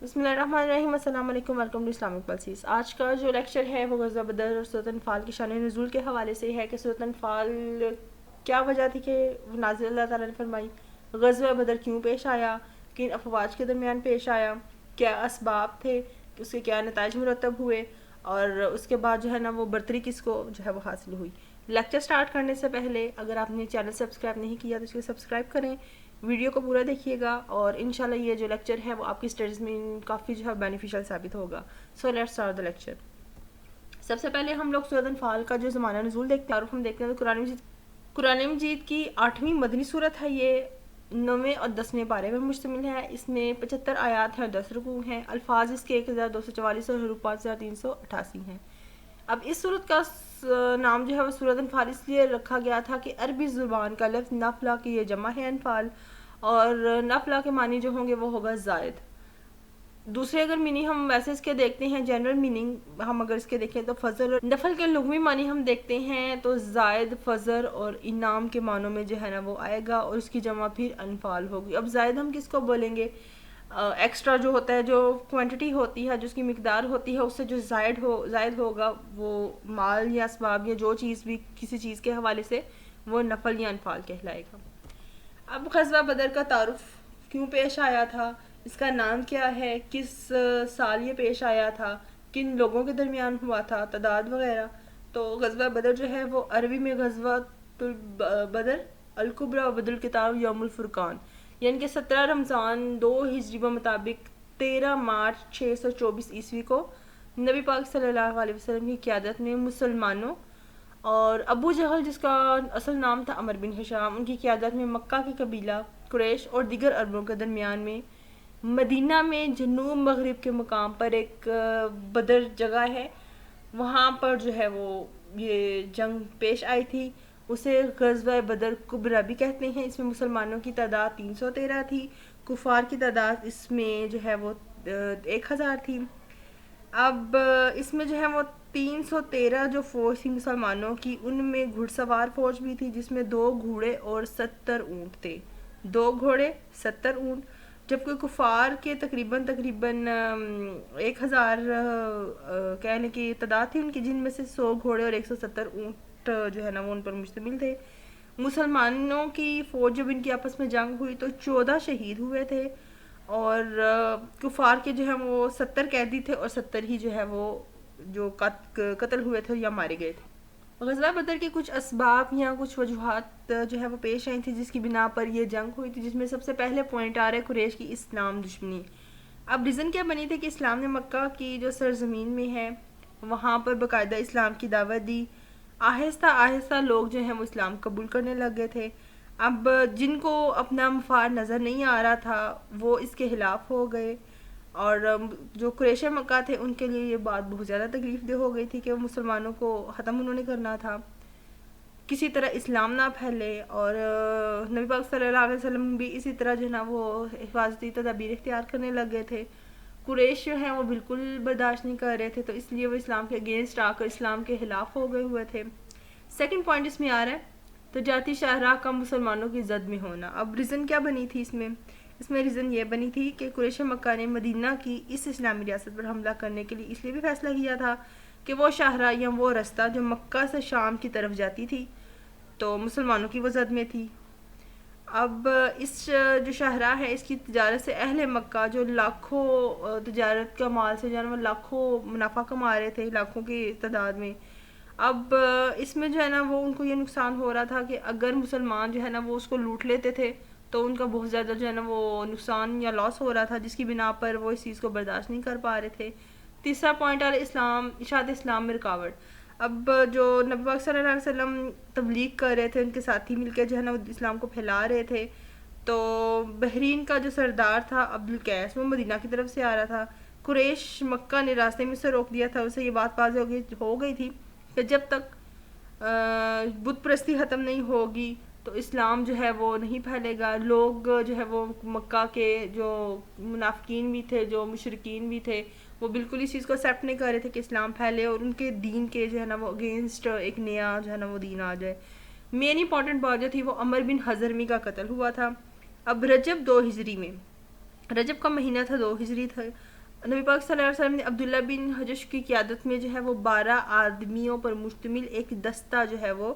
بسم اللہ الرحمن الرحیم، السلام علیکم، ویلکم ٹو اسلامک پلسیز۔ آج کا جو لیکچر ہے وہ غزوہ بدر اور سورۃ انفال کی شان نزول کے حوالے سے ہے کہ سورۃ انفال کیا وجہ تھی کہ نازل اللہ تعالیٰ نے فرمائی، غزوہ بدر کیوں پیش آیا، کن افواج کے درمیان پیش آیا، کیا اسباب تھے، اس کے کیا نتائج مرتب ہوئے، اور اس کے بعد جو ہے نا وہ برتری کس کو جو ہے وہ حاصل ہوئی۔ لیکچر سٹارٹ کرنے سے پہلے اگر آپ نے چینل سبسکرائب نہیں کیا تو اس کو سبسکرائب کریں، ویڈیو کو پورا دیکھیے گا، اور انشاءاللہ یہ جو لیکچر ہے وہ آپ کی اسٹڈیز میں کافی جو ہے بینیفیشل ثابت ہوگا۔ So let's start the lecture. سب سے پہلے ہم لوگ سورۃ انفال کا جو زمانہ نزول دیکھتے ہیں، اور ہم دیکھتے ہیں تو قرآن مجید کی 8ویں مدنی صورت ہے، یہ 9ویں اور 10ویں پارے میں مشتمل ہے۔ اس میں 75 آیات ہیں اور 10 رکوع ہیں۔ الفاظ اس کے 1244 اور حروف 5388 ہیں۔ اب اس صورت کا نام جو ہے وہ سورۃ انفال اس لیے رکھا گیا تھا کہ عربی زبان کا لفظ نفلا کی یہ جمع ہے انفال، اور نفلا کے معنی جو ہوں گے وہ ہوگا زائد۔ دوسرے اگر میننگ ہم ویسے اس کے دیکھتے ہیں، جنرل میننگ ہم اگر اس کے دیکھیں تو فضل اور نفل کے لغوی معنی ہم دیکھتے ہیں تو زائد فضل اور انعام کے معنوں میں جو ہے نا وہ آئے گا، اور اس کی جمع پھر انفال ہوگی۔ اب زائد ہم کس کو بولیں گے؟ ایکسٹرا جو ہوتا ہے، جو کوانٹٹی ہوتی ہے، جو اس کی مقدار ہوتی ہے، اس سے جو زائد ہوگا وہ مال یا اسباب یا جو چیز بھی کسی چیز کے حوالے سے، وہ نفل یا انفال کہلائے گا۔ اب غزوہ بدر کا تعارف کیوں پیش آیا تھا، اس کا نام کیا ہے، کس سال یہ پیش آیا تھا، کن لوگوں کے درمیان ہوا تھا، تعداد وغیرہ۔ تو غزوہ بدر جو ہے وہ عربی میں غزوہ بدر الکبریٰ و بدر الکتاب یوم الفرقان، یعنی کہ 17 رمضان 2 ہجری کے مطابق 13 مارچ 624 عیسوی کو نبی پاک صلی اللہ علیہ وسلم کی قیادت میں مسلمانوں اور ابو جہل جس کا اصل نام تھا عمر بن ہشام، ان کی قیادت میں مکہ کے قبیلہ قریش اور دیگر عربوں کے درمیان میں مدینہ میں جنوب مغرب کے مقام پر ایک بدر جگہ ہے، وہاں پر جو ہے وہ یہ جنگ پیش آئی تھی۔ اسے غزوہ بدر کبریٰ بھی کہتے ہیں۔ اس میں مسلمانوں کی تعداد 313 تھی، کفار کی تعداد اس میں جو ہے وہ 1000 تھی۔ اب اس میں جو ہے وہ 313 جو فوج تھی مسلمانوں کی، ان میں گھڑ سوار فوج بھی تھی جس میں 2 گھوڑے اور 70 اونٹ تھے، 2 گھوڑے 70 اونٹ، جبکہ کفار کے تقریباً 1000 کہنے کی تعداد تھی ان کی، جن میں سے 100 گھوڑے اور 170 اونٹ جو ہے نا وہ ان پر مشتمل تھے۔ مسلمانوں کی فوج جب ان کی آپس میں جنگ ہوئی تو 14 شہید ہوئے تھے، اور کفار کے جو ہے وہ 70 قیدی تھے اور 70 ہی جو ہے وہ جو قتل ہوئے تھے یا مارے گئے تھے۔ غزوہ بدر کے کچھ اسباب یا کچھ وجوہات جو ہے وہ پیش آئی تھی جس کی بنا پر یہ جنگ ہوئی تھی، جس میں سب سے پہلے پوائنٹ آ رہا ہے قریش کی اسلام دشمنی۔ اب ریزن کیا بنی تھی کہ اسلام نے مکہ کی جو سرزمین میں ہے وہاں پر باقاعدہ اسلام کی دعوت دی، آہستہ آہستہ لوگ جو ہیں وہ اسلام قبول کرنے لگ گئے تھے۔ اب جن کو اپنا مفاد نظر نہیں آ رہا تھا وہ اس کے خلاف ہو گئے، اور جو قریش مکہ تھے ان کے لیے یہ بات بہت زیادہ تکلیف دہ ہو گئی تھی کہ وہ مسلمانوں کو ختم انہوں نے کرنا تھا، کسی طرح اسلام نہ پھیلے، اور نبی پاک صلی اللہ علیہ وسلم بھی اسی طرح جو ہے نا وہ حفاظتی تدابیر اختیار کرنے لگ گئے تھے۔ قریش جو ہیں وہ بالکل برداشت نہیں کر رہے تھے، تو اس لیے وہ اسلام کے اگینسٹ آ کر اسلام کے خلاف ہو گئے ہوئے تھے۔ سیکنڈ پوائنٹ اس میں آ رہا ہے تجارتی شاہراہ کا مسلمانوں کی زد میں ہونا۔ اب ریزن کیا بنی تھی اس میں ریزن یہ بنی تھی کہ قریش مکہ نے مدینہ کی اس اسلامی ریاست پر حملہ کرنے کے لیے اس لیے بھی فیصلہ کیا تھا کہ وہ شاہراہ یا وہ رستہ جو مکہ سے شام کی طرف جاتی تھی تو مسلمانوں کی وہ زد میں تھی۔ اب اس جو شاہراہ ہے اس کی تجارت سے اہل مکہ جو لاکھوں تجارت کا مال سے جو ہے لاکھوں منافع کما رہے تھے، لاکھوں کی تعداد میں، اب اس میں جو ہے نا وہ ان کو یہ نقصان ہو رہا تھا کہ اگر مسلمان جو ہے نا وہ اس کو لوٹ لیتے تھے تو ان کا بہت زیادہ جو ہے نا وہ نقصان یا لاس ہو رہا تھا، جس کی بنا پر وہ اس چیز کو برداشت نہیں کر پا رہے تھے۔ تیسرا پوائنٹ آ رہا اشاعت اسلام میں رکاوٹ۔ اب جو نبی پاک صلی اللہ علیہ وسلم تبلیغ کر رہے تھے، ان کے ساتھی مل کے جو ہے نا وہ اسلام کو پھیلا رہے تھے، تو بحرین کا جو سردار تھا عبدالقیس وہ مدینہ کی طرف سے آ رہا تھا، قریش مکہ نے راستے میں سے روک دیا تھا، اسے یہ بات واضح ہو گئی تھی کہ جب تک بت پرستی ختم نہیں ہوگی تو اسلام جو ہے وہ نہیں پھیلے گا۔ لوگ جو ہے وہ مکہ کے جو منافقین بھی تھے، جو مشرکین بھی تھے، وہ بالکل اس چیز کو ایکسیپٹ نہیں کر رہے تھے کہ اسلام پھیلے اور ان کے دین کے جو ہے نا وہ اگینسٹ ایک نیا جو ہے نا وہ دین آ جائے۔ مین امپورٹنٹ بات جو تھی وہ عمر بن حضرمی کا قتل ہوا تھا۔ اب رجب 2 ہجری میں، رجب کا مہینہ تھا 2 ہجری تھا، نبی پاک صلی اللہ علیہ وسلم نے عبداللہ بن حجش کی قیادت میں جو ہے وہ 12 آدمیوں پر مشتمل ایک دستہ جو ہے وہ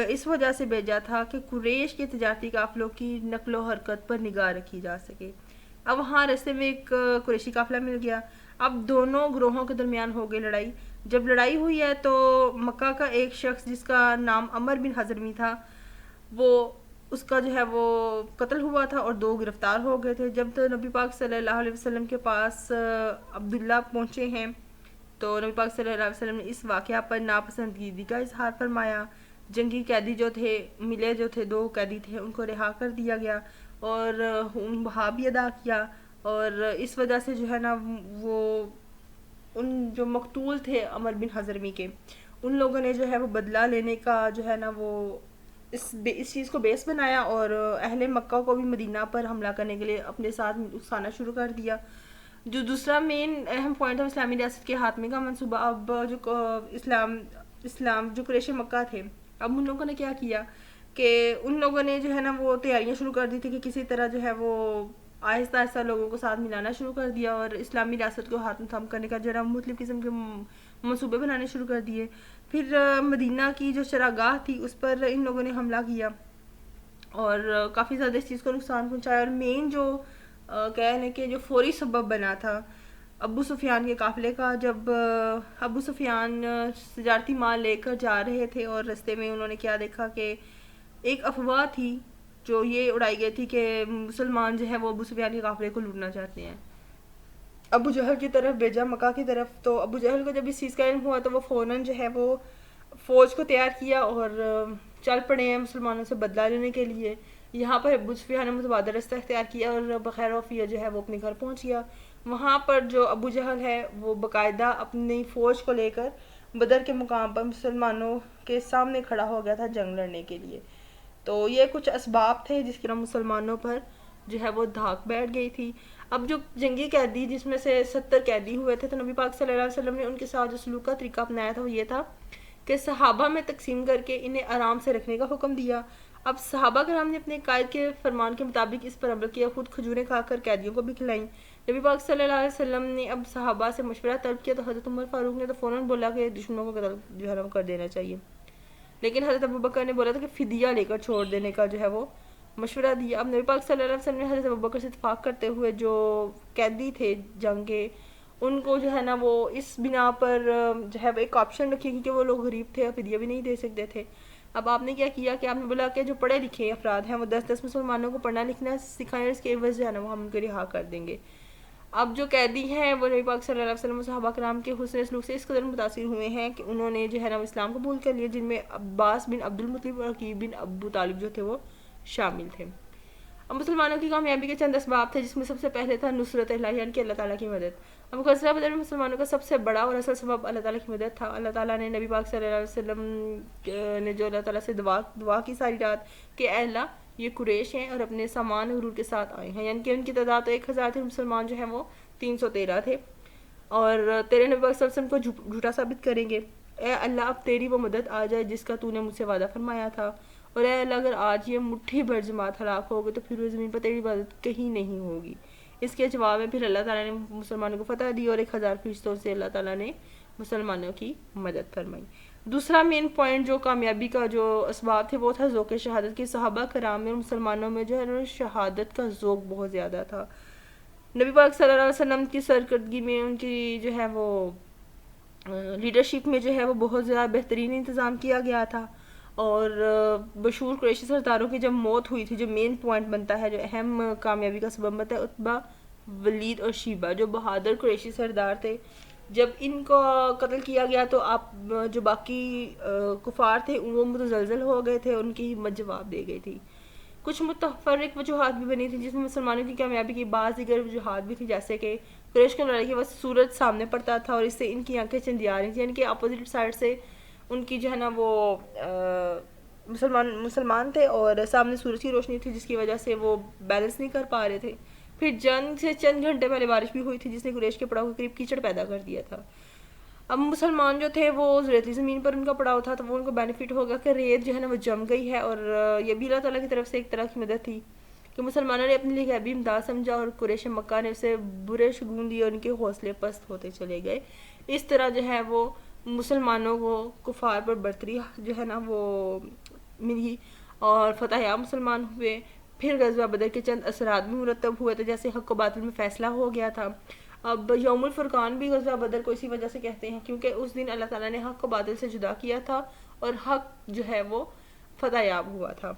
اس وجہ سے بھیجا تھا کہ قریش کے تجارتی قافلوں کی نقل و حرکت پر نگاہ رکھی جا سکے. اب وہاں راستے میں ایک قریشی قافلہ مل گیا. اب دونوں گروہوں کے درمیان ہو گئی لڑائی. جب لڑائی ہوئی ہے تو مکہ کا ایک شخص جس کا نام عمر بن حضرمی تھا وہ اس کا جو ہے وہ قتل ہوا تھا اور 2 گرفتار ہو گئے تھے. جب تو نبی پاک صلی اللہ علیہ وسلم کے پاس عبداللہ پہنچے ہیں تو نبی پاک صلی اللہ علیہ وسلم نے اس واقعہ پر ناپسندیدگی کا اظہار فرمایا. جنگی قیدی جو تھے ملے جو تھے 2 قیدی تھے ان کو رہا کر دیا گیا اور بہا بھی ادا کیا. اور اس وجہ سے جو ہے نا وہ ان جو مقتول تھے عمر بن حضرمی کے ان لوگوں نے جو ہے وہ بدلہ لینے کا جو ہے نا وہ اس چیز کو بیس بنایا اور اہل مکہ کو بھی مدینہ پر حملہ کرنے کے لیے اپنے ساتھ اکسانا شروع کر دیا. جو دوسرا مین اہم پوائنٹ ہے اسلامی ریاست کے خاتمے کا منصوبہ. اب جو اسلام جو قریش مکہ تھے اب ان لوگوں نے کیا کیا کہ ان لوگوں نے جو ہے نا وہ تیاریاں شروع کر دی تھی کہ کسی طرح جو ہے وہ آہستہ آہستہ لوگوں کو ساتھ ملانا شروع کر دیا اور اسلامی ریاست کو ہاتھ میں تھام کرنے کا جو ہے مختلف قسم کے منصوبے بنانے شروع کر دیے. پھر مدینہ کی جو چراگاہ تھی اس پر ان لوگوں نے حملہ کیا اور کافی زیادہ اس چیز کو نقصان پہنچایا. اور مین جو کہنے کہ جو فوری سبب بنا تھا ابو سفیان کے قافلے کا, جب ابو سفیان تجارتی مال لے کر جا رہے تھے اور رستے میں انہوں نے کیا دیکھا کہ ایک افواہ تھی جو یہ اڑائی گئی تھی کہ مسلمان جو ہے وہ ابو سفیان کے قافلے کو لوٹنا چاہتے ہیں. ابو جہل کی طرف بھیجا مکہ کی طرف. تو ابو جہل کو جب اس چیز کا علم ہوا تو وہ فوراً جو ہے وہ فوج کو تیار کیا اور چل پڑے ہیں مسلمانوں سے بدلہ لینے کے لیے. یہاں پر ابو سفیان نے متبادل رستہ اختیار کیا اور بخیر وفیہ جو ہے وہ اپنے گھر پہنچ گیا. وہاں پر جو ابو جہل ہے وہ باقاعدہ اپنی فوج کو لے کر بدر کے مقام پر مسلمانوں کے سامنے کھڑا ہو گیا تھا جنگ لڑنے کے لیے. تو یہ کچھ اسباب تھے جس کی طرح مسلمانوں پر جو ہے وہ دھاک بیٹھ گئی تھی. اب جو جنگی قیدی جس میں سے 70 قیدی ہوئے تھے تو نبی پاک صلی اللہ علیہ وسلم نے ان کے ساتھ جو سلوک کا طریقہ اپنایا تھا وہ یہ تھا کہ صحابہ میں تقسیم کر کے انہیں آرام سے رکھنے کا حکم دیا. اب صحابہ کرام نے اپنے قائد کے فرمان کے مطابق اس پر عمل کیا, خود کھجوریں کھا کر قیدیوں کو بھی کھلائیں. نبی پاک صلی اللہ علیہ وسلم نے اب صحابہ سے مشورہ طلب کیا تو حضرت عمر فاروق نے تو فوراً بولا کہ دشمنوں کو قتل جو ہے کر دینا چاہیے, لیکن حضرت ابوبکر نے بولا تھا کہ فدیہ لے کر چھوڑ دینے کا جو ہے وہ مشورہ دیا. اب نبی پاک صلی اللہ علیہ وسلم نے حضرت ابوبکر سے اتفاق کرتے ہوئے جو قیدی تھے جنگ کے ان کو جو ہے نا وہ اس بنا پر جو ہے ایک آپشن رکھی کیونکہ وہ لوگ غریب تھے فدیہ بھی نہیں دے سکتے تھے. اب آپ نے کیا کیا کہ آپ نے بولا کہ جو پڑھے لکھے افراد ہیں وہ 10 مسلمانوں کو پڑھنا لکھنا سکھائیں, اس کے عوض جو ہے نا وہ ہم ان کو رہا کر دیں گے. اب جو قیدی ہیں وہ نبی پاک صلی اللہ علیہ وسلم و صحابہ کرام کے حسن سلوک سے اس قدر متاثر ہوئے ہیں کہ انہوں نے جو ہے نا اسلام قبول کر لیا, جن میں عباس بن عبد المطلب اور عقیل بن ابو طالب جو تھے وہ شامل تھے. اب مسلمانوں کی کامیابی کے چند اسباب تھے جس میں سب سے پہلے تھا نصرت الہی یعنی کہ اللہ تعالیٰ کی مدد. اب غزوہ بدر میں مسلمانوں کا سب سے بڑا اور اصل سبب اللہ تعالیٰ کی مدد تھا. اللہ تعالیٰ نے نبی پاک صلی اللہ علیہ وسلم نے جو اللہ تعالیٰ سے دعا کی ساری رات کہ اے اللہ یہ قریش ہیں اور اپنے سامان غرور کے ساتھ آئے ہیں, یعنی کہ ان کی تعداد تو 1000 تھی, مسلمان جو ہیں وہ 313 تھے اور تیرے نبی پاک صلی اللہ علیہ وسلم کو جھوٹا ثابت کریں گے. اے اللہ اب تیری وہ مدد آ جائے جس کا تو نے مجھ سے وعدہ فرمایا تھا, اور اے اللہ اگر آج یہ مٹھی بھر جماعت ہلاک ہو گئی تو پھر وہ زمین پر تیری عبادت کہیں نہیں ہوگی. اس کے جواب میں پھر اللہ تعالیٰ نے مسلمانوں کو فتح دی اور 1000 فرشتوں سے اللہ تعالیٰ نے مسلمانوں کی مدد فرمائی. دوسرا مین پوائنٹ جو کامیابی کا جو اسباب تھے وہ تھا ذوق شہادت کی. صحابہ کرام میں اور مسلمانوں میں جو ہے شہادت کا ذوق بہت زیادہ تھا. نبی پاک صلی اللہ علیہ وسلم کی سرکردگی میں ان کی جو ہے وہ لیڈرشپ میں جو ہے وہ بہت زیادہ بہترین انتظام کیا گیا تھا. اور مشہور قریشی سرداروں کی جب موت ہوئی تھی, جو مین پوائنٹ بنتا ہے جو اہم کامیابی کا سبب بنتا ہے, عتبہ ولید اور شیبہ جو بہادر قریشی سردار تھے, جب ان کو قتل کیا گیا تو آپ جو باقی کفار تھے وہ متزلزل ہو گئے تھے, ان کی ہمت جواب دے گئی تھی. کچھ متفرق وجوہات بھی بنی تھی جس میں مسلمانوں کی کامیابی کی بعض دیگر وجوہات بھی تھی, جیسے کہ قریش کی لڑائی کے وقت سورج سامنے پڑتا تھا اور اس سے ان کی آنکھیں چندیا رہی تھیں, یعنی کہ اپوزٹ سائڈ سے ان کی جو ہے نا وہ مسلمان تھے اور سامنے سورج کی روشنی تھی جس کی وجہ سے وہ بیلنس نہیں کر پا رہے تھے. پھر جنگ سے چند گھنٹے پہلے بارش بھی ہوئی تھی جس نے قریش کے پڑاؤ کے قریب کیچڑ پیدا کر دیا تھا. اب مسلمان جو تھے وہ ریتلی زمین پر ان کا پڑاؤ تھا تو وہ ان کو بینیفٹ ہوگا کہ ریت جو ہے نا وہ جم گئی ہے, اور یہ بھی اللہ تعالیٰ کی طرف سے ایک طرح کی مدد تھی. کہ مسلمانوں نے اپنے لیے غیبی امداد سمجھا اور قریش مکہ نے اسے برے شگون دیے اور ان کے حوصلے پست ہوتے چلے گئے. اس طرح جو ہے وہ مسلمانوں کو کفار پر برتری جو ہے نا وہ ملی اور فتح یاب مسلمان ہوئے. پھر غزوہ بدر کے چند اثرات بھی مرتب ہوئے تھے، جیسے حق و باطل میں فیصلہ ہو گیا تھا. اب یوم الفرقان بھی غزوہ بدر کو اسی وجہ سے کہتے ہیں کیونکہ اس دن اللہ تعالیٰ نے حق و باطل سے جدا کیا تھا اور حق جو ہے وہ فتح یاب ہوا تھا.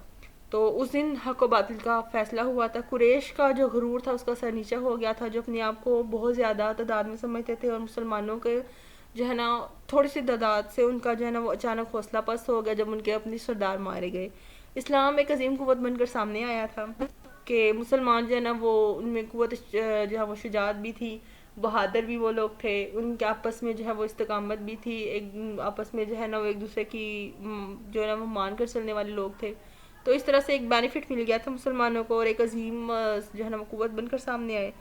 تو اس دن حق و باطل کا فیصلہ ہوا تھا. قریش کا جو غرور تھا اس کا سر نیچہ ہو گیا تھا، جو اپنے آپ کو بہت زیادہ تعداد میں سمجھتے تھے، اور مسلمانوں کے جو ہے نا تھوڑی سی تعداد سے ان کا جو ہے نا وہ اچانک حوصلہ پست ہو گیا جب ان کے اپنے سردار مارے گئے. اسلام ایک عظیم قوت بن کر سامنے آیا تھا کہ مسلمان جو ہے نا وہ ان میں قوت جو ہے وہ شجاعت بھی تھی، بہادر بھی وہ لوگ تھے، ان کے آپس میں جو ہے وہ استقامت بھی تھی، ایک آپس میں جو ہے نا وہ ایک دوسرے کی جو ہے نا وہ مان کر چلنے والے لوگ تھے. تو اس طرح سے ایک بینیفٹ مل گیا تھا مسلمانوں کو اور ایک عظیم جو ہے نا وہ قوت بن کر سامنے آئے.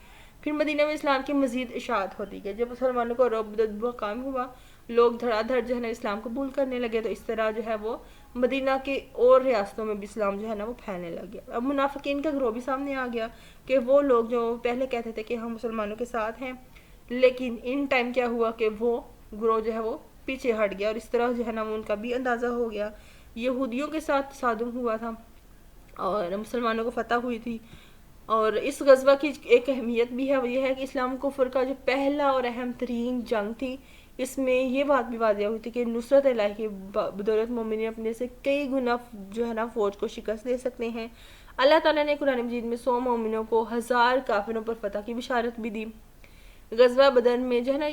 پھر مدینہ میں اسلام کی مزید اشاعت ہوتی گئی. جب مسلمانوں کو رعب ددبہ قائم ہوا، لوگ دھڑا دھڑ جو ہے نا اسلام قبول کرنے لگے، تو اس طرح جو ہے وہ مدینہ کے اور ریاستوں میں بھی اسلام جو ہے نا وہ پھیلنے لگ گیا. اب منافقین کا گروہ بھی سامنے آ گیا کہ وہ لوگ جو پہلے کہتے تھے کہ ہم مسلمانوں کے ساتھ ہیں، لیکن ان ٹائم کیا ہوا کہ وہ گروہ جو ہے وہ پیچھے ہٹ گیا، اور اس طرح جو ہے نا وہ ان کا بھی اندازہ ہو گیا. یہودیوں کے ساتھ تصادم ہوا تھا اور مسلمانوں کو فتح ہوئی تھی. اور اس غزوہ کی ایک اہمیت بھی ہے، وہ یہ ہے کہ اسلام کفر کا جو پہلا اور اہم ترین جنگ تھی، اس میں یہ بات بھی واضح ہوئی تھی کہ نصرت الہی کی بدولت مومنین اپنے سے کئی گنا جو ہے نا فوج کو شکست دے سکتے ہیں. اللہ تعالیٰ نے قرآن مجید میں 100 مومنوں کو 1000 کافروں پر فتح کی بشارت بھی دی. غزوہ بدر میں جو ہے نا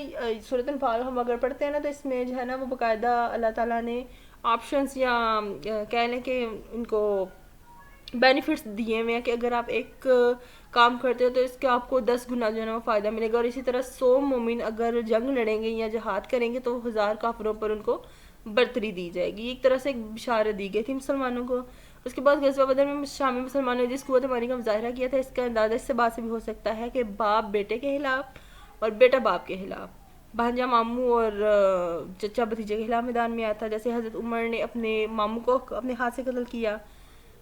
سورۃ انفال ہم اگر پڑھتے ہیں نا تو اس میں جو ہے نا وہ باقاعدہ اللہ تعالیٰ نے آپشنس یا کہہ لیں کہ ان کو بینیفٹس دیے ہوئے ہیں کہ اگر آپ ایک کام کرتے ہو تو اس کا آپ کو 10 گنا جو ہے نا وہ فائدہ ملے گا. اور اسی طرح 100 مومن اگر جنگ لڑیں گے یا جہاد کریں گے تو 1000 کافروں پر ان کو برتری دی جائے گی. ایک طرح سے ایک بشارت دی گئی تھی مسلمانوں کو. اس کے بعد غزوہ بدر میں شامی مسلمانوں نے جس قوت مانی کا مظاہرہ کیا تھا، اس کا اندازہ اس سے بات سے بھی ہو سکتا ہے کہ باپ بیٹے کے خلاف اور بیٹا باپ کے خلاف، بھانجا ماموں اور چچا بھتیجے کے خلاف میدان میں آیا تھا. جیسے حضرت عمر نے اپنے ماموں کو اپنے ہاتھ سے قتل کیا.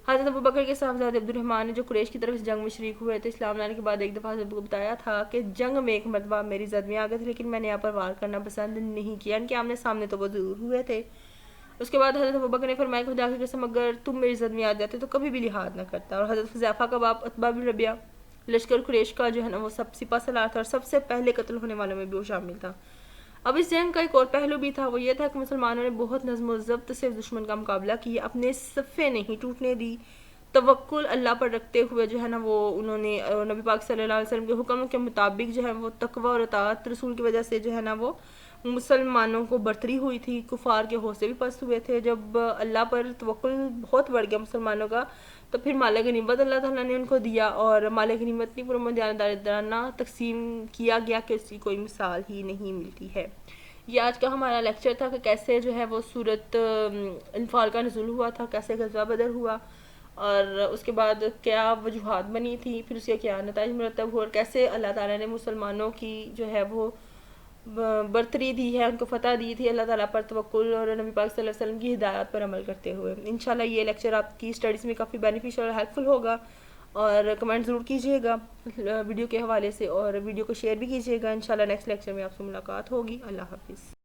حضرت ابوبکر کے صاحبزادے عبد الرحمن نے جو قریش کی طرف اس جنگ میں شریک ہوئے تھے، اسلام لانے کے بعد ایک دفعہ حضرت کو بتایا تھا کہ جنگ میں ایک مرتبہ میری زد میں آ گئے تھے، لیکن میں نے یہاں پر وار کرنا پسند نہیں کیا. ان کے آمنے سامنے تو وہ ضرور ہوئے تھے. اس کے بعد حضرت ابوبکر نے فرمایا کہ خدا کی قسم اگر تم میری زد میں آ جاتے تو کبھی بھی لحاظ نہ کرتا. اور حضرت حذیفہ کا باپ عتبہ بن ربیعہ لشکر قریش کا جو ہے نا وہ سب سپہ سالار تھا اور سب سے پہلے قتل ہونے والوں میں بھی وہ شامل تھا. اب اس جنگ کا ایک اور پہلو بھی تھا، وہ یہ تھا کہ مسلمانوں نے بہت نظم و ضبط سے دشمن کا مقابلہ کیا، اپنے صفیں نہیں ٹوٹنے دی، توکل اللہ پر رکھتے ہوئے جو ہے نا وہ انہوں نے نبی پاک صلی اللہ علیہ وسلم کے حکم کے مطابق جو ہے وہ تقوی اور اطاعت رسول کی وجہ سے جو ہے نا وہ مسلمانوں کو برتری ہوئی تھی. کفار کے حوصلے بھی پست ہوئے تھے. جب اللہ پر توکل بہت بڑھ گیا مسلمانوں کا تو پھر مال غنیمت اللہ تعالیٰ نے ان کو دیا، اور مال غنیمت اتنی پرمدیانہ تقسیم کیا گیا کہ اس کی کوئی مثال ہی نہیں ملتی ہے. یہ آج کا ہمارا لیکچر تھا کہ کیسے جو ہے وہ سورۃ انفال کا نزول ہوا تھا، کیسے غزوہ بدر ہوا اور اس کے بعد کیا وجوہات بنی تھی، پھر اس کے کیا نتائج مرتب ہوئے، اور کیسے اللہ تعالیٰ نے مسلمانوں کی جو ہے وہ برتری دی ہے، ان کو فتح دی تھی اللہ تعالیٰ پر توکل اور نبی پاک صلی اللہ علیہ وسلم کی ہدایات پر عمل کرتے ہوئے. انشاءاللہ یہ لیکچر آپ کی اسٹڈیز میں کافی بینیفیشل اور ہیلپ فل ہوگا، اور کمنٹ ضرور کیجیے گا ویڈیو کے حوالے سے، اور ویڈیو کو شیئر بھی کیجیے گا. انشاءاللہ نیکسٹ لیکچر میں آپ سے ملاقات ہوگی. اللہ حافظ.